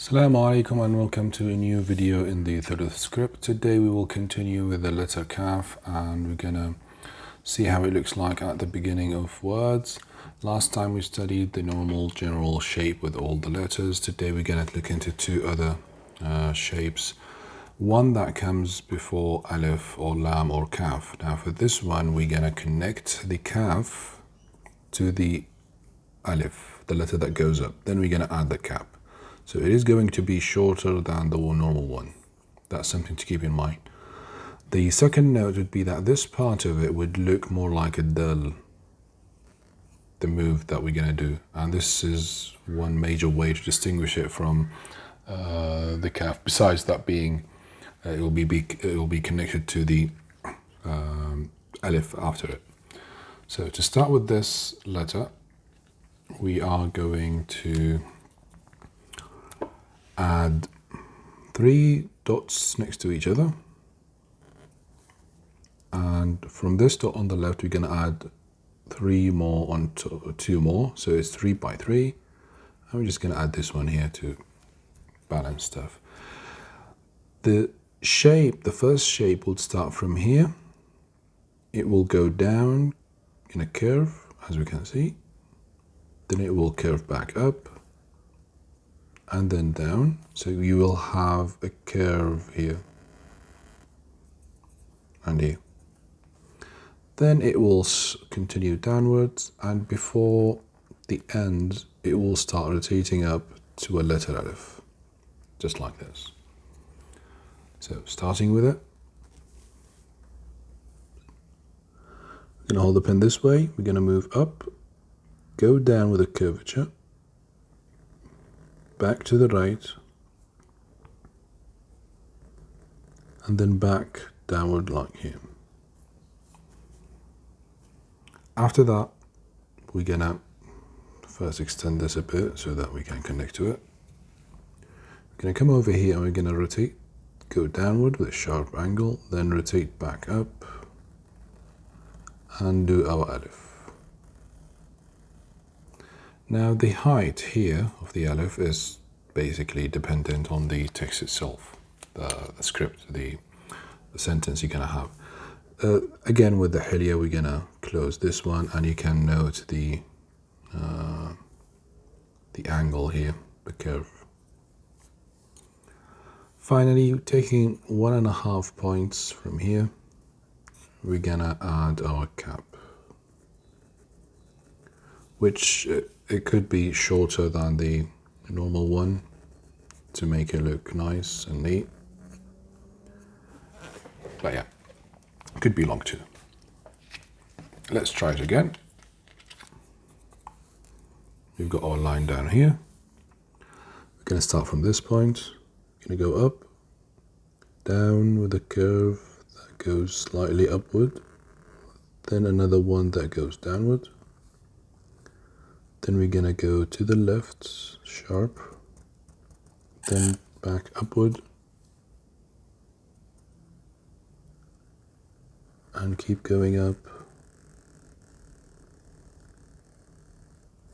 Assalamu alaikum and welcome to a new video in the Thuluth script. Today we will continue with the letter Kaf and we're gonna see how it looks like at the beginning of words. Last time we studied the normal general shape with all the letters. Today we're gonna look into two other shapes. One that comes before Alif or Lam or Kaf. Now for this one we're gonna connect the Kaf to the Alif, the letter that goes up. Then we're gonna add the Kaf. So it is going to be shorter than the normal one. That's something to keep in mind. The second note would be that this part of it would look more like a dal, the move that we're going to do. And this is one major way to distinguish it from the Kaf. Besides that being, it will be connected to the Alif after it. So to start with this letter, we are going to add 3 dots next to each other, and from this dot on the left we're going to add 3 more on 2 more, so it's 3 by 3, and we're just going to add this one here to balance stuff. The first shape will start from here. It will go down in a curve, as we can see, then it will curve back up and then down, so you will have a curve here and here. Then it will continue downwards, and before the end it will start rotating up to a letter Alif, just like this. So starting with it, we're going to hold the pen this way, we're going to move up, go down with a curvature, back to the right, and then back downward like here. After that, we're gonna first extend this a bit so that we can connect to it. We're gonna come over here and we're gonna rotate, go downward with a sharp angle, then rotate back up and do our Alif. Now the height here of the Alif is basically dependent on the text itself, the script, the sentence you're going to have. Again with the Hilya we're going to close this one, and you can note the angle here, the curve. Finally, taking 1.5 points from here, we're going to add our cap, which it could be shorter than the normal one to make it look nice and neat. But yeah, it could be long too. Let's try it again. We've got our line down here. We're going to start from this point. We're going to go up, down with a curve that goes slightly upward, then another one that goes downward. Then we're going to go to the left, sharp, then back upward, and keep going up.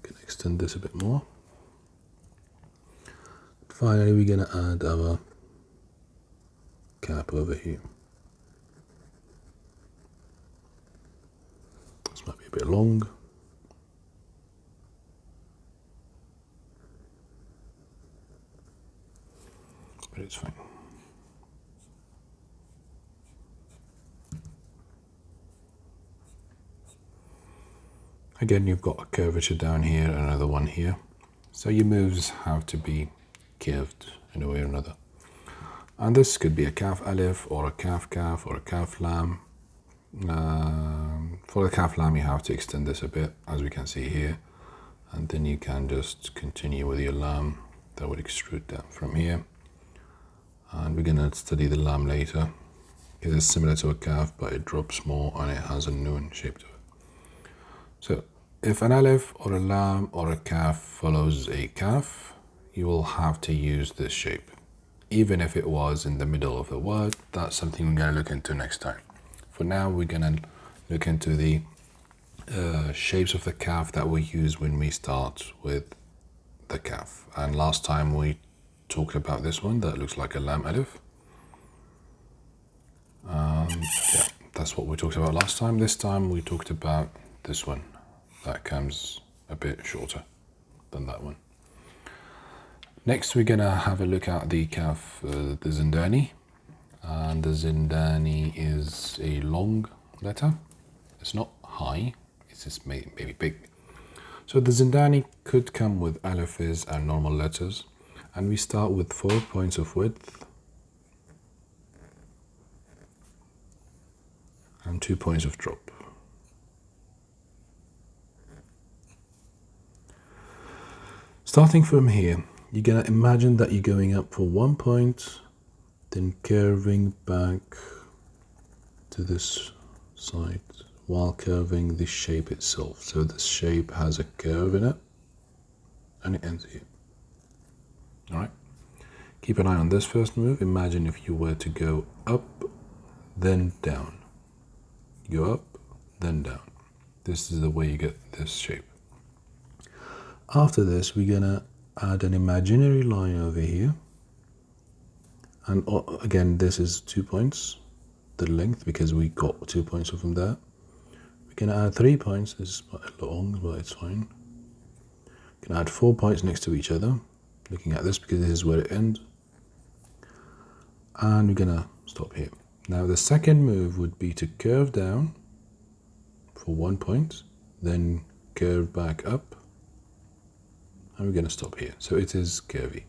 Can extend this a bit more. Finally, we're going to add our cap over here. This might be a bit long. But it's fine. Again, you've got a curvature down here, another one here. So your moves have to be curved in a way or another. And this could be a Kaf Alif or a Kaf Kaf or a Kaf Lam. For the Kaf Lam you have to extend this a bit, as we can see here. And then you can just continue with your Lam that would extrude down from here. And we're going to study the Lam later, because it's similar to a Kaf, but it drops more and it has a Noon shape to it. So if an Alif or a Lam or a Kaf follows a Kaf, you will have to use this shape. Even if it was in the middle of the word, that's something we're going to look into next time. For now, we're going to look into the shapes of the Kaf that we use when we start with the Kaf. And last time we talked about this one that looks like a lam alif. Yeah, that's what we talked about last time. This time we talked about this one that comes a bit shorter than that one. Next we're gonna have a look at the kaf, the zindani, and the zindani is a long letter. It's not high, it's just maybe big. So the zindani could come with alifs and normal letters, and we start with 4 points of width and 2 points of drop. Starting from here, you're gonna imagine that you're going up for 1 point, then curving back to this side while curving the shape itself. So this shape has a curve in it and it ends here. All right. Keep an eye on this first move. Imagine if you were to go up, then down. Go up, then down. This is the way you get this shape. After this, we're gonna add an imaginary line over here. And again, this is 2 points, the length, because we got 2 points from there. We're gonna add 3 points. This is quite long, but it's fine. We're gonna add 4 points next to each other, looking at this because this is where it ends. And we're gonna stop here. Now the second move would be to curve down for 1 point, then curve back up, and we're gonna stop here. So it is curvy.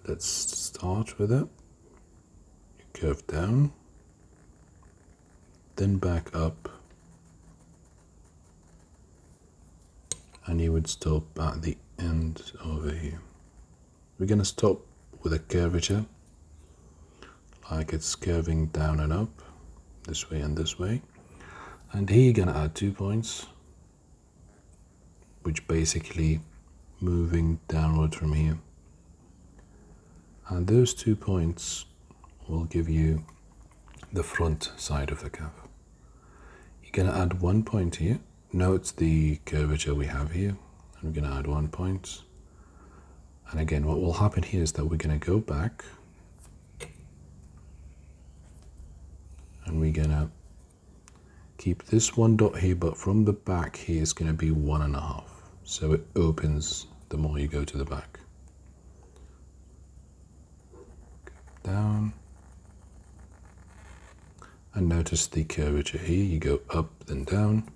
Let's start with it. You curve down, then back up, and you would stop at the end over here. We're gonna stop with a curvature, like it's curving down and up, this way and this way. And here you're gonna add 2 points, which basically moving downward from here. And those 2 points will give you the front side of the kaf. You're gonna add 1 point here. Note the curvature we have here. And we're gonna add 1 point. And again, what will happen here is that we're gonna go back and we're gonna keep this 1 dot here, but from the back here is gonna be 1.5. So it opens the more you go to the back. Go down. And notice the curvature here, you go up then down.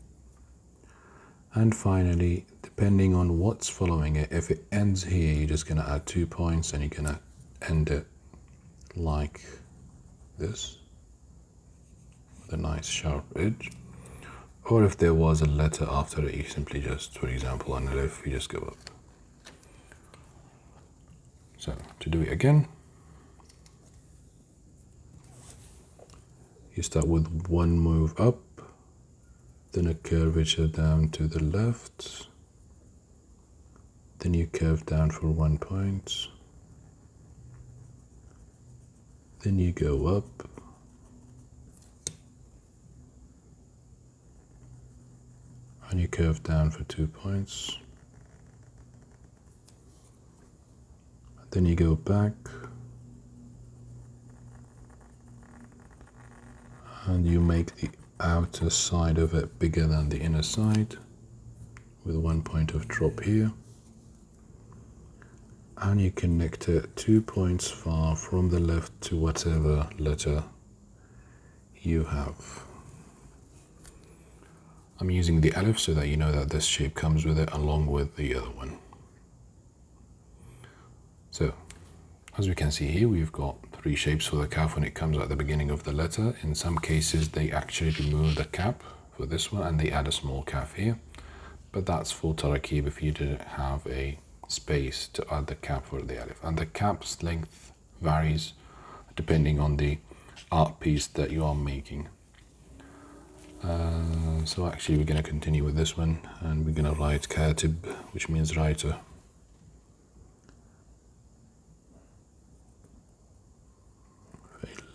And finally, depending on what's following it, if it ends here, you're just gonna add 2 points and you're gonna end it like this, with a nice sharp edge. Or if there was a letter after it, you simply just, for example, an alif, you just go up. So, to do it again, you start with 1 move up, then a curvature down to the left, then you curve down for 1 point, then you go up, and you curve down for 2 points, then you go back, and you make the outer side of it bigger than the inner side with 1 point of drop here, and you connect it 2 points far from the left to whatever letter you have. I'm using the alif so that you know that this shape comes with it along with the other one. So, as we can see here, we've got 3 shapes for the kaf when it comes at the beginning of the letter. In some cases, they actually remove the cap for this one and they add a small kaf here. But that's for tarakib if you didn't have a space to add the cap for the alif. And the cap's length varies depending on the art piece that you are making. So actually we're going to continue with this one and we're going to write katib, which means writer.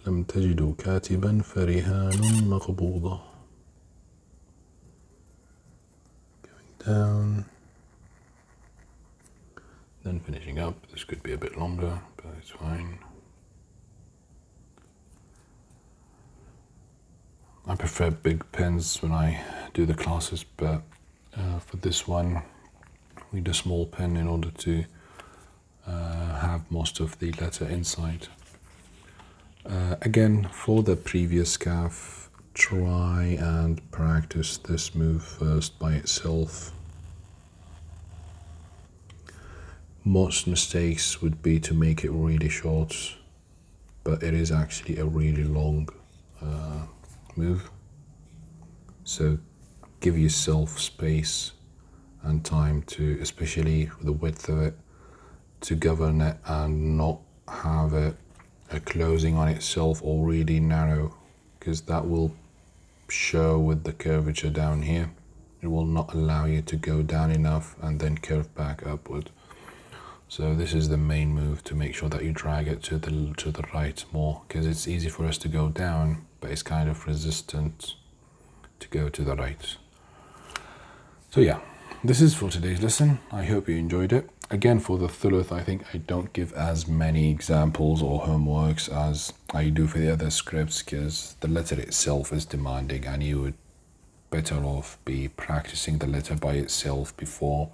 لم تجدوا كاتبا فرهان مقبوضة. Going down, then and finishing up. This could be a bit longer, but it's fine. I prefer big pens when I do the classes, but for this one we need a small pen in order to have most of the letter inside. Again, for the previous calf, try and practice this move first by itself. Most mistakes would be to make it really short, but it is actually a really long move. So give yourself space and time to, especially the width of it, to govern it and not have it a closing on itself or really narrow, because that will show with the curvature down here. It will not allow you to go down enough and then curve back upward. So this is the main move, to make sure that you drag it to the right more, because it's easy for us to go down, but it's kind of resistant to go to the right. So yeah, this is for today's lesson. I hope you enjoyed it. Again, for the Thuluth, I think I don't give as many examples or homeworks as I do for the other scripts, because the letter itself is demanding and you would better off be practicing the letter by itself before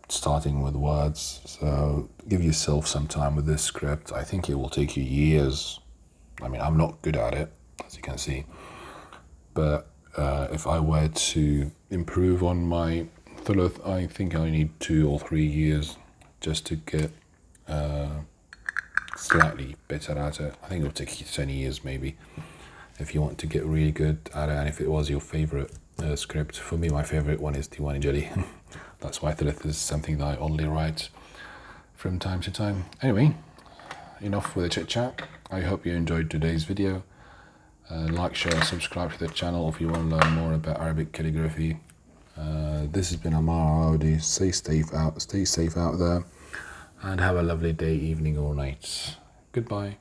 starting with words. So give yourself some time with this script. I think it will take you years. I mean, I'm not good at it, as you can see, but if I were to improve on my Thuluth, I think I need 2 or 3 years just to get slightly better at it. I think it'll take you 10 years maybe if you want to get really good at it, and if it was your favorite script. For me, my favorite one is Diwan Jelly. That's why Thuluth is something that I only write from time to time. Anyway, enough with the chit chat. I hope you enjoyed today's video. Like, share, subscribe to the channel if you want to learn more about Arabic calligraphy. This has been Amar Audi. Stay safe out there, and have a lovely day, evening or night. Goodbye.